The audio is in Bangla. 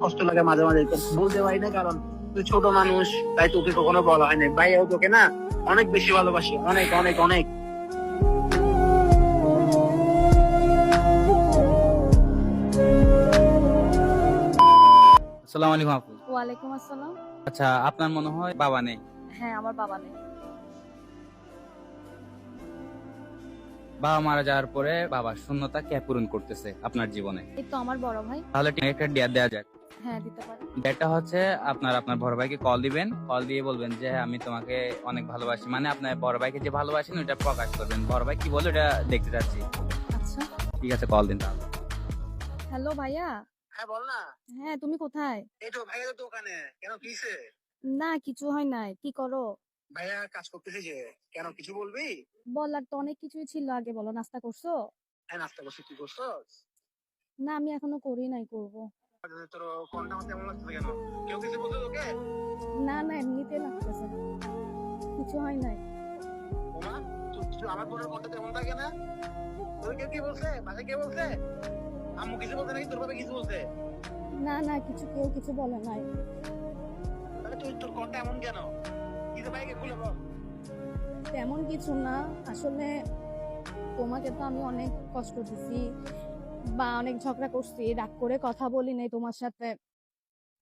কষ্ট লাগে মাঝে মাঝে, তো বলতে পারি না কারণ তুই ছোট মানুষ, তাই তোকে কখনো বলা হয় না। ভাইয়াও তোকে না অনেক বেশি ভালোবাসি, অনেক অনেক অনেক। আসসালামু আলাইকুম আপু। ওয়ালাইকুম আসসালাম। আচ্ছা, আপনার মনে হয় বাবা নেই। হ্যাঁ, আমার বাবা নেই। বাবা মারা যাওয়ার পরে বাবার শূন্যতা কে পূরণ করতেছে আপনার জীবনে? এই তো আমার বড় ভাই। তাহলে একটা ডেট দেওয়া যাক। হ্যাঁ, দিতে পারে। ডেটটা হচ্ছে আপনার বড় ভাইকে কল দিবেন, কল দিয়ে বলবেন যে হ্যাঁ, আমি তোমাকে অনেক ভালোবাসি, মানে আপনার বড় ভাইকে যে ভালোবাসেন ওটা প্রকাশ করবেন। বড় ভাই কি বলে ওটা দেখতে চাচ্ছি। আচ্ছা। ঠিক আছে, কল দিন তাহলে। হ্যালো ভাইয়া। হ্যাঁ বল না। হ্যাঁ, তুমি কোথায়? এই তো ভাইয়া তো দোকানে। কেন কিসে? না, কিছু হয় নাই। কি করো? ভাইয়া কাজ করতেছি যে। কেন কিছু বলবি? বলার তো অনেক কিছুই ছিল, আগে বলো। নাস্তা করছো? হ্যাঁ নাস্তা করছি, তুই করছস? না, আমি এখনো করি নাই, করব। তোর ফোনটা আমার তেমন লাগতেছে কেন? কেউ কিছু বলছে তোকে? না না, এমনিতে লাগতেছে। কিছু হয় নাই। ওমা, তুই আমার বোনের ফোনটা তেমন থাকে না? তোর কেউ কি বলছে? বাসে কে বলছে? আম্মু কিছু বলছে নাকি তোর বাবা কিছু বলছে? না না, কেউ কিছু বলে নাই। তাহলে তোর ফোনটা এমন কেন? কি তো ভাইকে খুলে বল। তেমন কিছু না, আসলে তোমাকে তো আমি অনেক কষ্ট দিছি বা অনেক ঝগড়া করছি, রাগ করে কথা বলি নাই তোমার সাথে।